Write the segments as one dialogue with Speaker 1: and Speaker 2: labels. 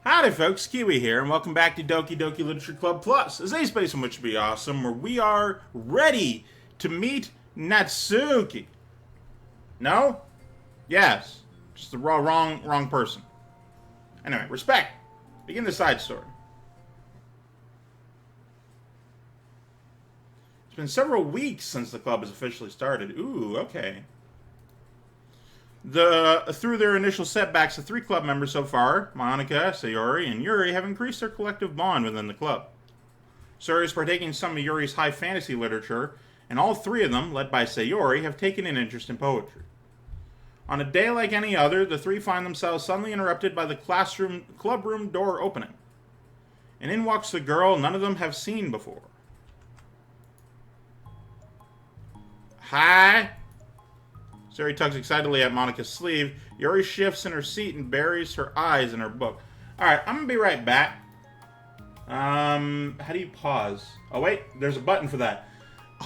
Speaker 1: Howdy folks, Keywii here, and welcome back to Doki Doki Literature Club Plus, a safe space in which to be awesome, where we are ready to meet Natsuki. No? Yes. Just the wrong person. Anyway, respect. Begin the side story. It's been several weeks since the club has officially started. Ooh, okay. Through their initial setbacks, the three club members so far, Monica, Sayori, and Yuri, have increased their collective bond within the club. Sayori is partaking in some of Yuri's high fantasy literature, and all three of them, led by Sayori, have taken an interest in poetry. On a day like any other, the three find themselves suddenly interrupted by the clubroom door opening. And in walks the girl none of them have seen before. Hi. Sayori tugs excitedly at Monica's sleeve. Yuri shifts in her seat and buries her eyes in her book. Alright, I'm gonna be right back. How do you pause? Oh wait, there's a button for that.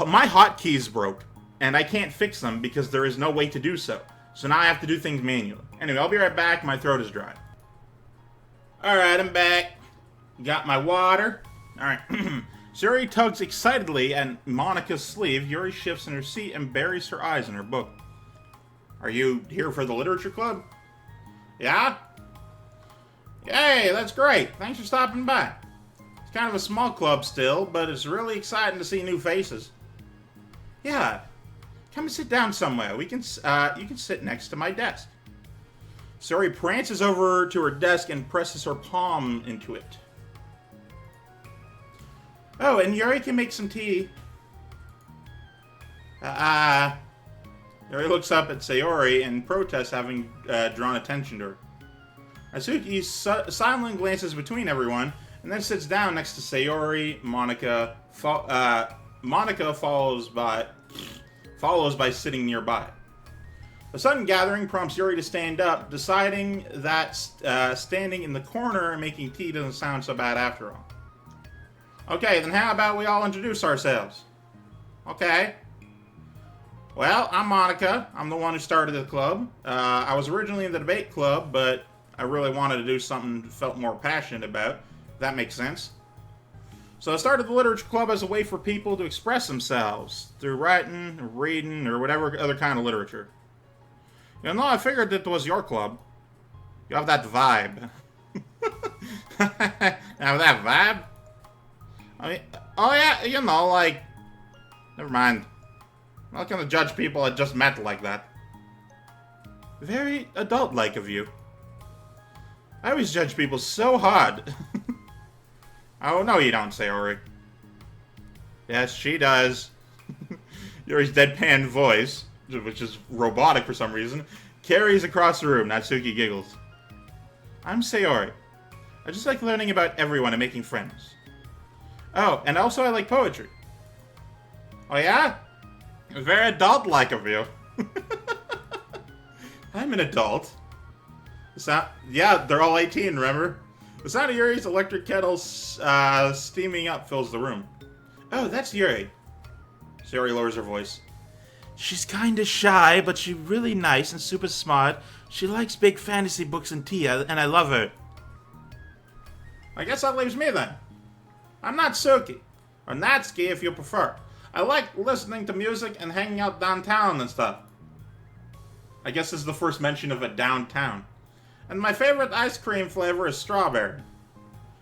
Speaker 1: My hotkeys broke, and I can't fix them because there is no way to do so. So now I have to do things manually. Anyway, I'll be right back. My throat is dry. Alright, I'm back. Got my water. Alright. Sayori tugs excitedly at Monica's sleeve. Yuri shifts in her seat and buries her eyes in her book. Are you here for the literature club? Yeah? Yay, that's great. Thanks for stopping by. It's kind of a small club still, but it's really exciting to see new faces. Yeah. Come and sit down somewhere. You can sit next to my desk. Sayori prances over to her desk and presses her palm into it. Oh, and Yuri can make some tea. Yuri looks up at Sayori in protest, having drawn attention to her. Natsuki silently glances between everyone and then sits down next to Sayori. Monica follows by sitting nearby. A sudden gathering prompts Yuri to stand up, deciding that standing in the corner and making tea doesn't sound so bad after all. Okay, then how about we all introduce ourselves? Okay. Well, I'm Monica. I'm the one who started the club. I was originally in the debate club, but I really wanted to do something I felt more passionate about. If that makes sense. So I started the literature club as a way for people to express themselves through writing, or reading, or whatever other kind of literature. You know, I figured that was your club. You have that vibe. Have that vibe? I mean, oh yeah, you know, like, never mind. I'm not gonna judge people I just met like that. Very adult-like of you. I always judge people so hard. Oh, no you don't, Sayori. Yes, she does. Yuri's deadpan voice, which is robotic for some reason, carries across the room. Natsuki giggles. I'm Sayori. I just like learning about everyone and making friends. Oh, and also I like poetry. Oh yeah? Very adult-like of you. I'm an adult. Yeah, they're all 18, remember? The sound of Yuri's electric kettle steaming up fills the room. Oh, that's Yuri. Sayori lowers her voice. She's kinda shy, but she's really nice and super smart. She likes big fantasy books and tea, and I love her. I guess that leaves me then. I'm Natsuki, or Natsuki if you prefer. I like listening to music and hanging out downtown and stuff. I guess this is the first mention of a downtown. And my favorite ice cream flavor is strawberry.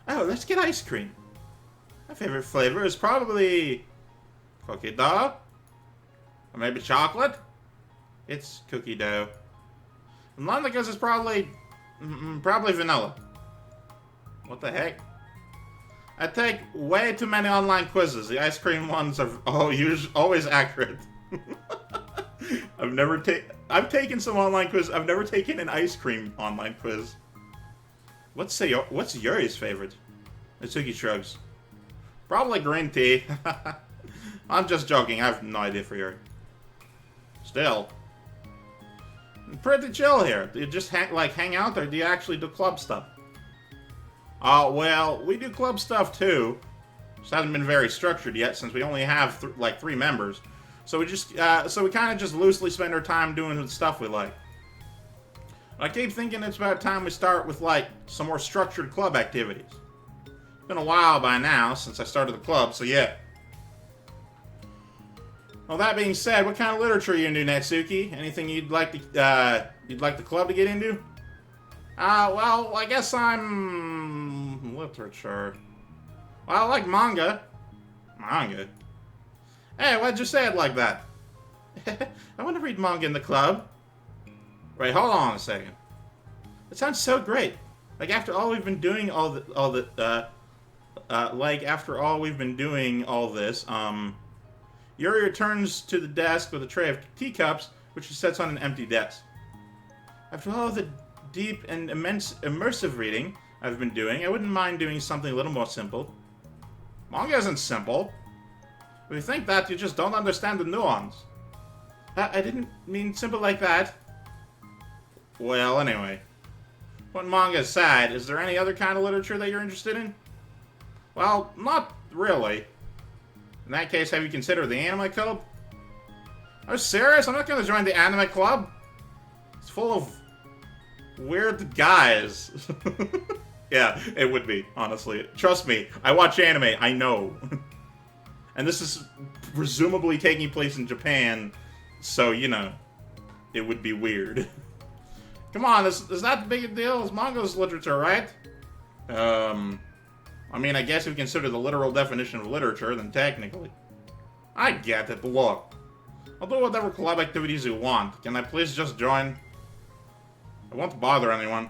Speaker 1: Oh, let's get ice cream. My favorite flavor is probably cookie dough. Or maybe chocolate. It's cookie dough. And Monica's is probably vanilla. What the heck? I take way too many online quizzes. The ice cream ones are always accurate. I've taken some online quiz. I've never taken an ice cream online quiz. What's Yuri's favorite? Natsuki shrugs. Probably green tea. I'm just joking. I have no idea for Yuri. Still, pretty chill here. Do you just hang out, or do you actually do club stuff? Well, we do club stuff too. Just hasn't been very structured yet since we only have three members. So we kind of just loosely spend our time doing the stuff we like. I keep thinking it's about time we start with, like, some more structured club activities. It's been a while by now since I started the club, so yeah. Well, that being said, what kind of literature are you into, Natsuki? Anything you'd like the club to get into? Well, I guess I'm... literature. Well, I like manga. Manga? Hey, why'd you say it like that? I want to read manga in the club. Wait, hold on a second. It sounds so great. Like after all we've been doing Yuri returns to the desk with a tray of teacups, which she sets on an empty desk. After all the deep and immersive reading I've been doing, I wouldn't mind doing something a little more simple. Manga isn't simple. If you think that, you just don't understand the nuance. I didn't mean simple like that. Well, anyway. What manga aside, is there any other kind of literature that you're interested in? Well, not really. In that case, have you considered the anime club? Are you serious? I'm not going to join the anime club. It's full of weird guys. Yeah, it would be, honestly. Trust me, I watch anime, I know. And this is presumably taking place in Japan, so, you know, it would be weird. Come on, is that big a deal? It's manga's literature, right? I mean, I guess if you consider the literal definition of literature, then technically. I get it, but look. I'll do whatever club activities you want. Can I please just join? I won't bother anyone.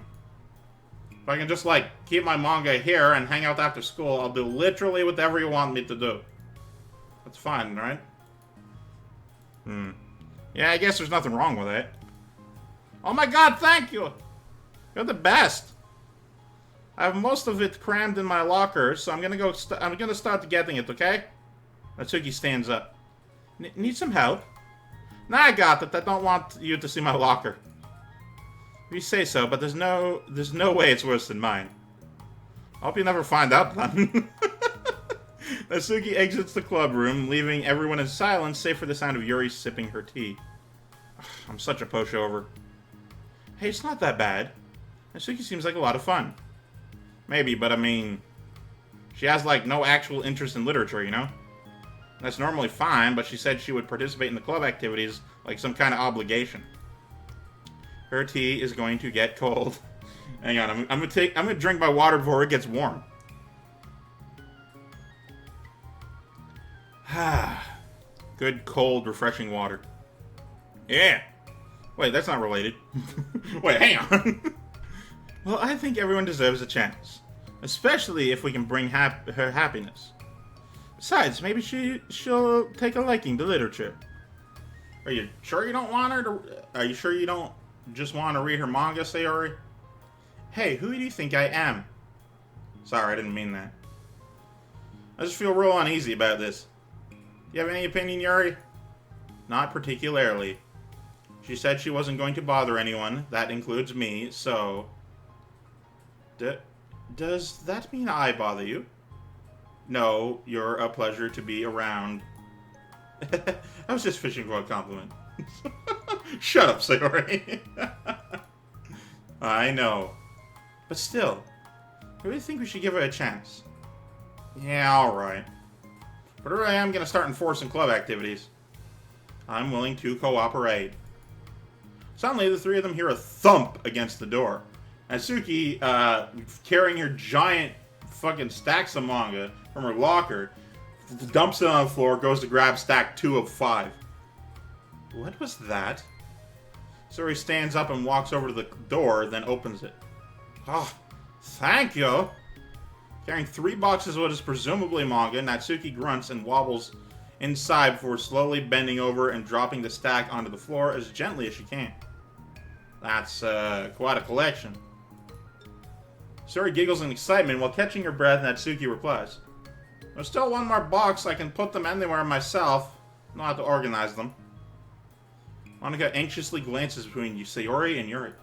Speaker 1: If I can just, like, keep my manga here and hang out after school, I'll do literally whatever you want me to do. That's fine, right? Yeah, I guess there's nothing wrong with it. Oh my god, thank you! You're the best! I have most of it crammed in my locker, so I'm gonna start getting it, okay? Natsuki stands up. Need some help? Nah, I got it. I don't want you to see my locker. You say so, but there's no way it's worse than mine. I hope you never find out, then. Natsuki exits the club room, leaving everyone in silence, save for the sound of Yuri sipping her tea. I'm such a pushover. Hey, it's not that bad. Natsuki seems like a lot of fun. Maybe, but I mean... she has, like, no actual interest in literature, you know? That's normally fine, but she said she would participate in the club activities like some kind of obligation. Her tea is going to get cold. Hang on, I'm gonna drink my water before it gets warm. Good, cold, refreshing water. Yeah! Wait, that's not related. Wait, hang on. Well, I think everyone deserves a chance. Especially if we can bring her happiness. Besides, maybe she'll take a liking to literature. Are you sure you don't want her to... are you sure you don't just want to read her manga, Sayori? Hey, who do you think I am? Sorry, I didn't mean that. I just feel real uneasy about this. You have any opinion, Yuri? Not particularly. She said she wasn't going to bother anyone. That includes me, so... Does that mean I bother you? No, you're a pleasure to be around. I was just fishing for a compliment. Shut up, Sayori. I know. But still, I really think we should give her a chance. Yeah, alright. But I really am going to start enforcing club activities. I'm willing to cooperate. Suddenly, the three of them hear a thump against the door. Natsuki, carrying her giant fucking stacks of manga from her locker, dumps it on the floor, goes to grab stack 2 of 5. What was that? Sayori stands up and walks over to the door, then opens it. Oh, thank you! Carrying 3 boxes of what is presumably manga, Natsuki grunts and wobbles inside before slowly bending over and dropping the stack onto the floor as gently as she can. That's quite a collection. Sayori giggles in excitement while catching her breath. Natsuki replies, "There's still one more box. I can put them anywhere myself. I know how to organize them." Monika anxiously glances between Sayori and Yuri.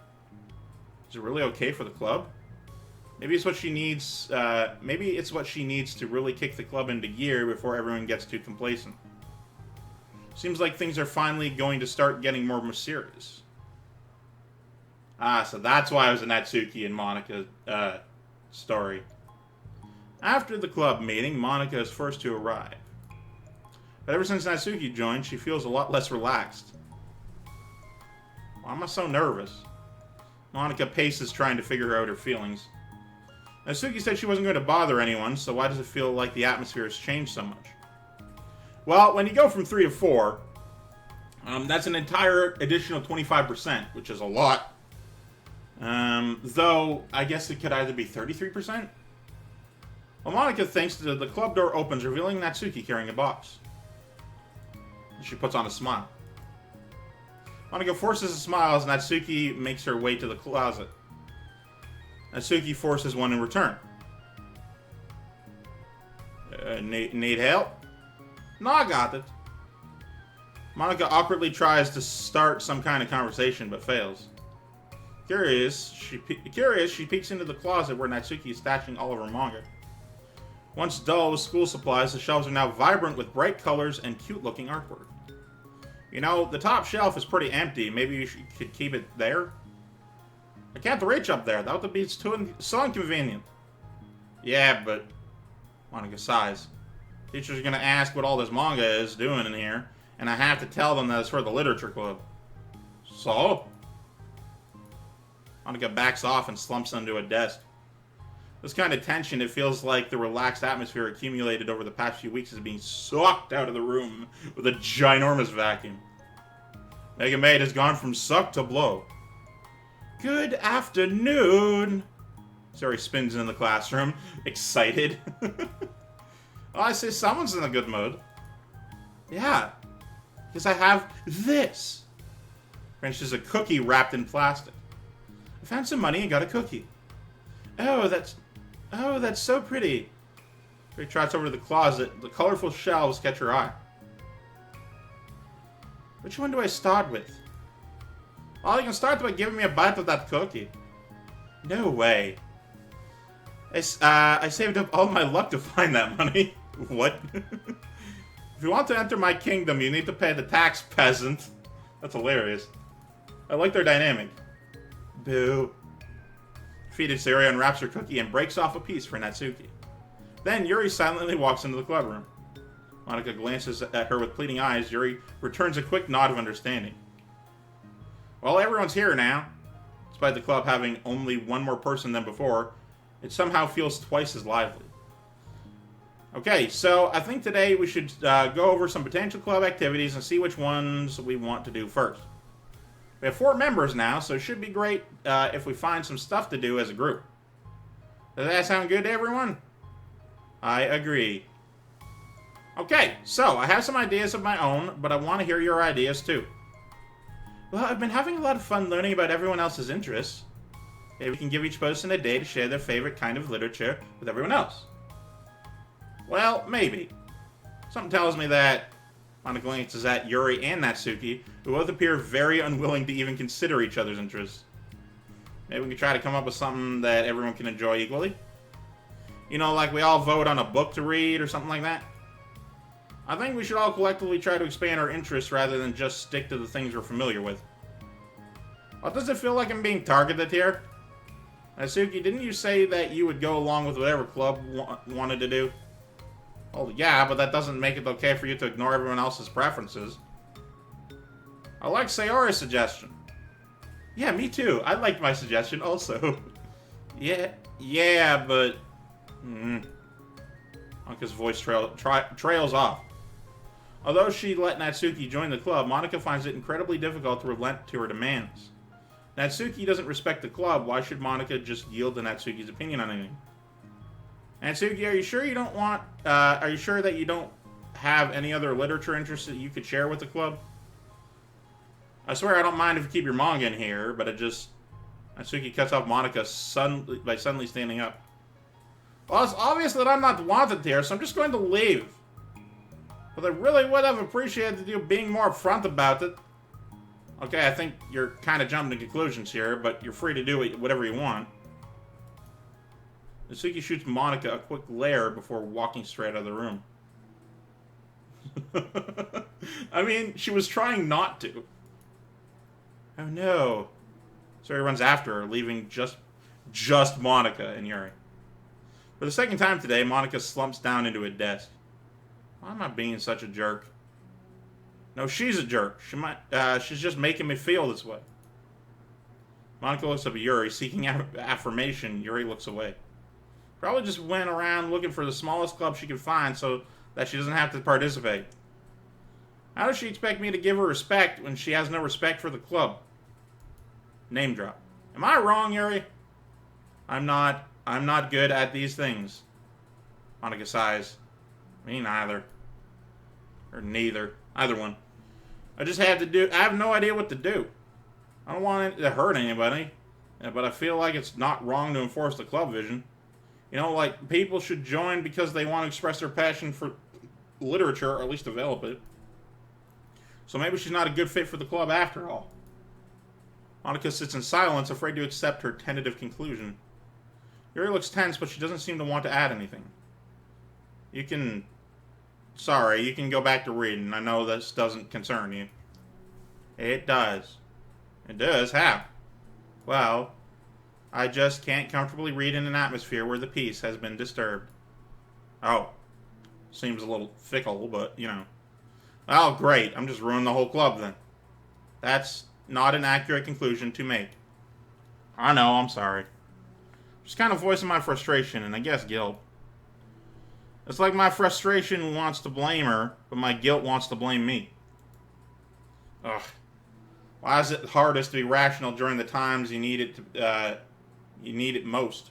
Speaker 1: Is it really okay for the club? Maybe it's what she needs. Maybe it's what she needs to really kick the club into gear before everyone gets too complacent. Seems like things are finally going to start getting more serious. Ah, so that's why it was a Natsuki and Monica story. After the club meeting, Monica is first to arrive. But ever since Natsuki joined, she feels a lot less relaxed. Why am I so nervous? Monica paces, trying to figure out her feelings. Natsuki said she wasn't going to bother anyone, so why does it feel like the atmosphere has changed so much? Well, when you go from 3 to 4, that's an entire additional 25%, which is a lot. Though, I guess it could either be 33%? Well, Monica thinks that the club door opens, revealing Natsuki carrying a box. She puts on a smile. Monica forces a smile as Natsuki makes her way to the closet. Natsuki forces one in return. Need help? No, I got it. Monica awkwardly tries to start some kind of conversation, but fails. Curious, she peeks into the closet where Natsuki is stashing all of her manga. Once dull with school supplies, the shelves are now vibrant with bright colors and cute-looking artwork. You know, the top shelf is pretty empty. Maybe you could keep it there? I can't reach up there. That would be so inconvenient. Yeah, but... Monica sighs. Teacher's gonna ask what all this manga is doing in here, and I have to tell them that it's for the literature club. So? Monica backs off and slumps onto a desk. This kind of tension, it feels like the relaxed atmosphere accumulated over the past few weeks is being sucked out of the room with a ginormous vacuum. Mega Maid has gone from suck to blow. Good afternoon! Sayori spins in the classroom, excited. Oh, I see someone's in a good mood. Yeah, because I have this. Wrenches a cookie wrapped in plastic. I found some money and got a cookie. Oh, that's so pretty. She trots over to the closet. The colorful shelves catch her eye. Which one do I start with? Oh, you can start by giving me a bite of that cookie. No way. I saved up all my luck to find that money. What? If you want to enter my kingdom, you need to pay the tax, peasant. That's hilarious. I like their dynamic. Boo. Defeated, Sayori unwraps her cookie and breaks off a piece for Natsuki. Then Yuri silently walks into the club room. Monica glances at her with pleading eyes. Yuri returns a quick nod of understanding. Well, everyone's here now. Despite the club having only one more person than before, it somehow feels twice as lively. Okay, so I think today we should go over some potential club activities and see which ones we want to do first. We have 4 members now, so it should be great if we find some stuff to do as a group. Does that sound good to everyone? I agree. Okay, so I have some ideas of my own, but I want to hear your ideas too. Well, I've been having a lot of fun learning about everyone else's interests. Maybe we can give each person a day to share their favorite kind of literature with everyone else. Well, maybe. Something tells me that, Monica glances at Yuri and Natsuki, who both appear very unwilling to even consider each other's interests. Maybe we can try to come up with something that everyone can enjoy equally. You know, like we all vote on a book to read or something like that. I think we should all collectively try to expand our interests rather than just stick to the things we're familiar with. Well, does it feel like I'm being targeted here? Natsuki, didn't you say that you would go along with whatever club wanted to do? Well, yeah, but that doesn't make it okay for you to ignore everyone else's preferences. I like Sayori's suggestion. Yeah, me too. I liked my suggestion also. yeah, but... Monica's voice trails off. Although she let Natsuki join the club, Monica finds it incredibly difficult to relent to her demands. Natsuki doesn't respect the club. Why should Monica just yield to Natsuki's opinion on anything? Natsuki, are you sure you don't want... are you sure that you don't have any other literature interests that you could share with the club? I swear I don't mind if you keep your manga in here, but it just... Natsuki cuts off Monica by suddenly standing up. Well, it's obvious that I'm not wanted here, so I'm just going to leave. But I really would have appreciated you being more upfront about it. Okay, I think you're kind of jumping to conclusions here, but you're free to do whatever you want. Natsuki shoots Monica a quick glare before walking straight out of the room. I mean, she was trying not to. Oh no. Sayori runs after her, leaving just Monica and Yuri. For the second time today, Monica slumps down into a desk. Why am I being such a jerk? No, she's a jerk. She's just making me feel this way. Monica looks up at Yuri, seeking affirmation. Yuri looks away. Probably just went around looking for the smallest club she could find so that she doesn't have to participate. How does she expect me to give her respect when she has no respect for the club? Name drop. Am I wrong, Yuri? I'm not good at these things. Monica sighs. Me neither. Or neither. Either one. I have no idea what to do. I don't want it to hurt anybody, but I feel like it's not wrong to enforce the club vision. You know, like, people should join because they want to express their passion for literature, or at least develop it. So maybe she's not a good fit for the club after all. Monica sits in silence, afraid to accept her tentative conclusion. Yuri looks tense, but she doesn't seem to want to add anything. You can go back to reading. I know this doesn't concern you. It does. It does? How? Well, I just can't comfortably read in an atmosphere where the peace has been disturbed. Oh. Seems a little fickle, but, you know. Oh, great. I'm just ruining the whole club then. That's not an accurate conclusion to make. I know, I'm sorry. Just kind of voicing my frustration, and I guess guilt. It's like my frustration wants to blame her, but my guilt wants to blame me. Ugh. Why is it hardest to be rational during the times you need it most?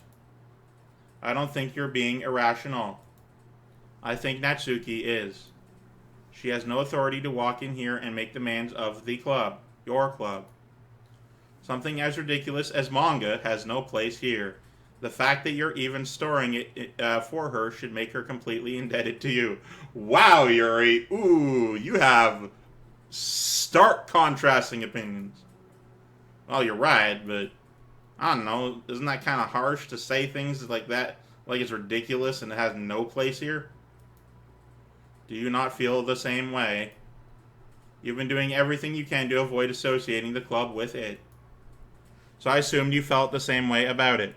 Speaker 1: I don't think you're being irrational. I think Natsuki is. She has no authority to walk in here and make demands of the club, your club. Something as ridiculous as manga has no place here. The fact that you're even storing it for her should make her completely indebted to you. Wow, Yuri. Ooh, you have stark contrasting opinions. Well, you're right, but I don't know. Isn't that kind of harsh to say things like that? Like it's ridiculous and it has no place here? Do you not feel the same way? You've been doing everything you can to avoid associating the club with it. So I assumed you felt the same way about it.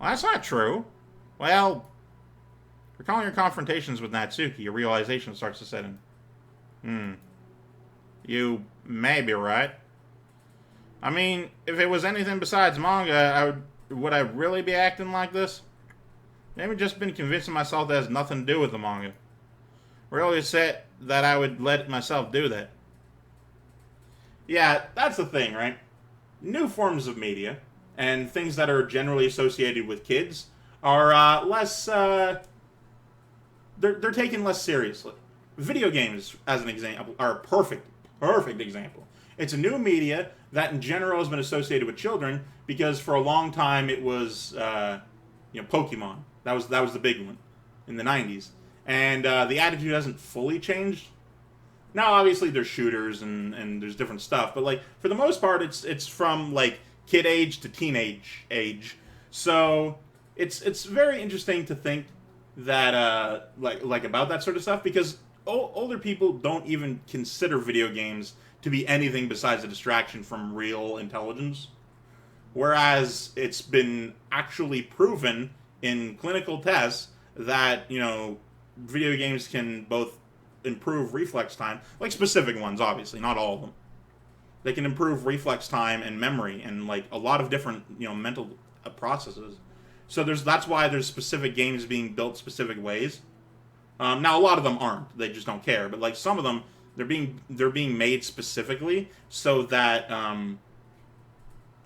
Speaker 1: Well, that's not true. Well, recalling your confrontations with Natsuki, a realization starts to set in. You may be right. I mean, if it was anything besides manga, would I really be acting like this? Maybe just been convincing myself that has nothing to do with the manga. Really set that I would let myself do that. Yeah, that's the thing, right? New forms of media and things that are generally associated with kids are less. They're taken less seriously. Video games, as an example, are a perfect example. It's a new media that, in general, has been associated with children because for a long time it was, Pokemon. That was the big one in the '90s, and the attitude hasn't fully changed. Now, obviously, there's shooters and there's different stuff, but like for the most part, it's from like kid age to teenage age. So it's very interesting to think that like about that sort of stuff because older people don't even consider video games to be anything besides a distraction from real intelligence, whereas it's been actually proven in clinical tests that video games can both improve reflex time, like specific ones, obviously, not all of them. They can improve reflex time and memory and like a lot of different mental processes. So that's why there's specific games being built specific ways. Now a lot of them aren't; they just don't care. But like some of them, they're being made specifically so that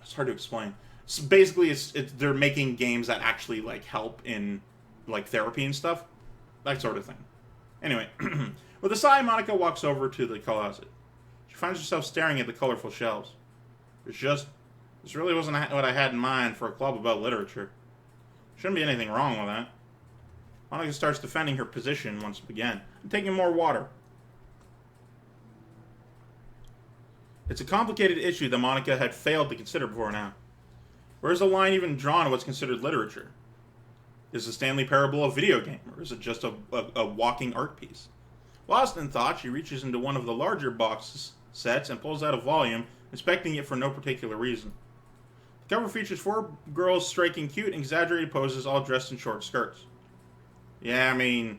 Speaker 1: it's hard to explain. So basically, they're making games that actually like help in like therapy and stuff, that sort of thing. Anyway, with a sigh, Monica walks over to the closet. She finds herself staring at the colorful shelves. This really wasn't what I had in mind for a club about literature. Shouldn't be anything wrong with that. Monica starts defending her position once again, and taking more water. It's a complicated issue that Monica had failed to consider before now. Where's the line even drawn of what's considered literature? Is the Stanley Parable a video game, or is it just a walking art piece? Lost in thought, she reaches into one of the larger box sets and pulls out a volume, inspecting it for no particular reason. The cover features 4 girls striking cute and exaggerated poses, all dressed in short skirts. Yeah, I mean,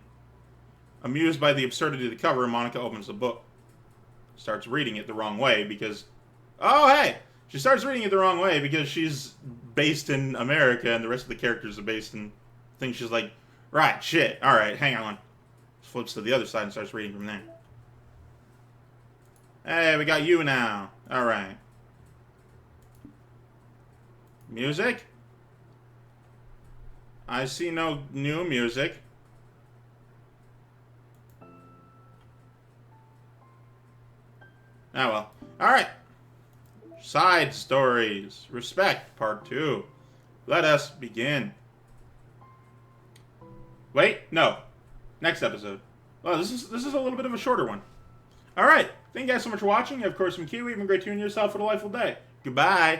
Speaker 1: amused by the absurdity of the cover, Monica opens the book. Starts reading it the wrong way because... Oh, hey! She starts reading it the wrong way because she's based in America and the rest of the characters are based in things. She's like, right, shit, alright, hang on. Flips to the other side and starts reading from there. Hey, we got you now. Alright. Music? I see no new music. Ah, well. Alright. Side stories. Respect, part 2. Let us begin. Wait, no. Next episode. Well, this is a little bit of a shorter one. Alright. Thank you guys so much for watching. Of course, I'm Keywii. Have a great tune yourself for a delightful day. Goodbye.